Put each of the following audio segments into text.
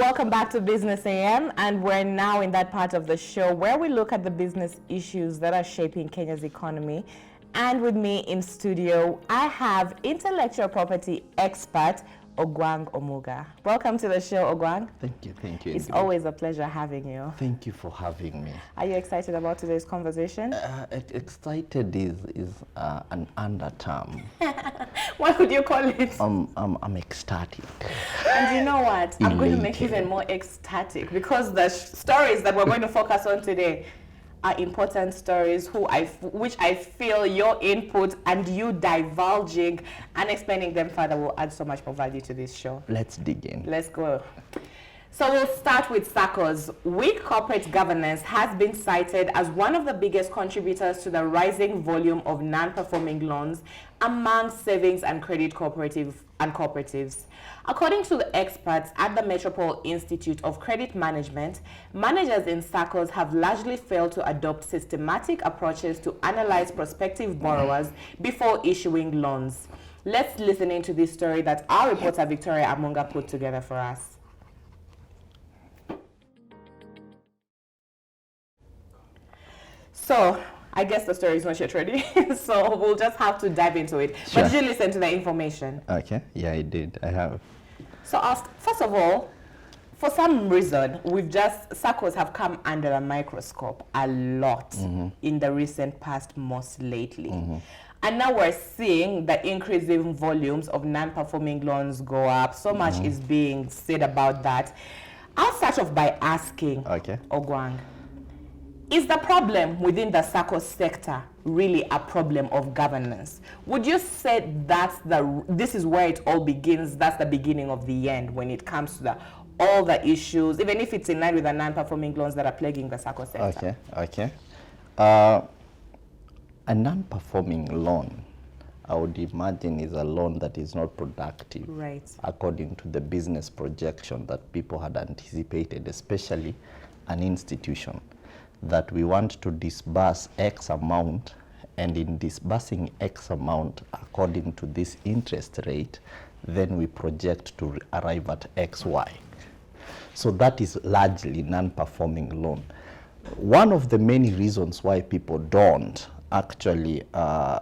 Welcome back to Business AM, and we're now in that part of the show where we look at the business issues that are shaping Kenya's economy. And with me in studio, I have intellectual property expert Ogwang Omuga. Welcome to the show, Ogwang. Thank you. It's always a pleasure having you. Thank you for having me. Are you excited about today's conversation? Excited is an underterm. What would you call it? I'm ecstatic. And you know what? I'm going to make it even more ecstatic because the stories that we're going to focus on today are important stories which I feel your input and you divulging and explaining them further will add so much more value to this show. Let's dig in. Let's go. So we'll start with SACCOs. Weak corporate governance has been cited as one of the biggest contributors to the rising volume of non-performing loans among savings and credit cooperatives. According to the experts at the Metropole Institute of Credit Management, managers in SACCOs have largely failed to adopt systematic approaches to analyze prospective borrowers before issuing loans. Let's listen into this story that our reporter Victoria Amunga put together for us. So, I guess the story is not yet ready, so we'll just have to dive into it. Sure. But did you listen to the information? Okay, yeah, I did. I have. So, first of all, for some reason, SACCOs have come under a microscope a lot in the recent past, most lately. And now we're seeing the increasing volumes of non-performing loans go up. So much is being said about that. I'll start off by asking, Ogwang, is the problem within the SACCO sector really a problem of governance? Would you say this is where it all begins, that's the beginning of the end when it comes to all the issues, even if it's in line with the non-performing loans that are plaguing the SACCO sector? Okay. A non-performing loan, I would imagine, is a loan that is not productive, right, according to the business projection that people had anticipated, especially an institution, that we want to disburse X amount, and in disbursing X amount according to this interest rate, then we project to arrive at XY. So that is largely non-performing loan. One of the many reasons why people don't actually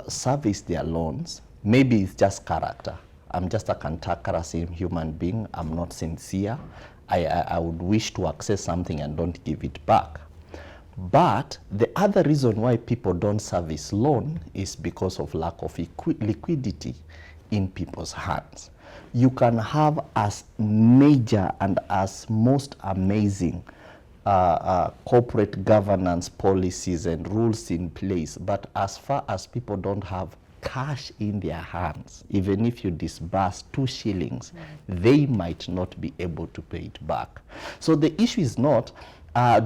service their loans, maybe it's just character. I'm just a cantankerous human being. I'm not sincere. I would wish to access something and don't give it back. But the other reason why people don't service loan is because of lack of liquidity in people's hands. You can have as major and as most amazing corporate governance policies and rules in place, but as far as people don't have cash in their hands, even if you disburse 2 shillings, they might not be able to pay it back. So the issue is not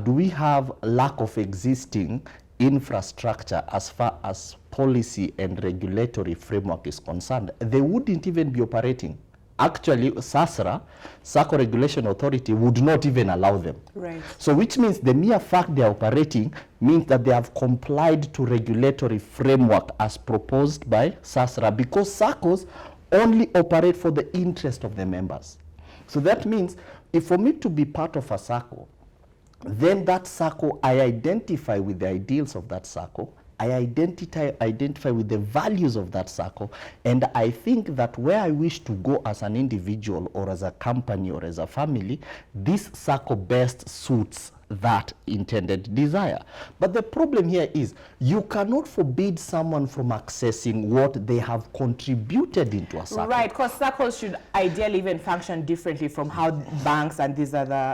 do we have lack of existing infrastructure as far as policy and regulatory framework is concerned. They wouldn't even be operating. Actually, SASRA, SACCO Regulation Authority, would not even allow them. Right. So which means the mere fact they are operating means that they have complied to regulatory framework as proposed by SASRA, because SACCOs only operate for the interest of the members. So that means if for me to be part of a SACCO, then that SACCO, I identify with the ideals of that SACCO, I identify with the values of that SACCO, and I think that where I wish to go as an individual or as a company or as a family, this SACCO best suits that intended desire. But the problem here is you cannot forbid someone from accessing what they have contributed into a SACCO. Right, because SACCOs should ideally even function differently from how banks and these other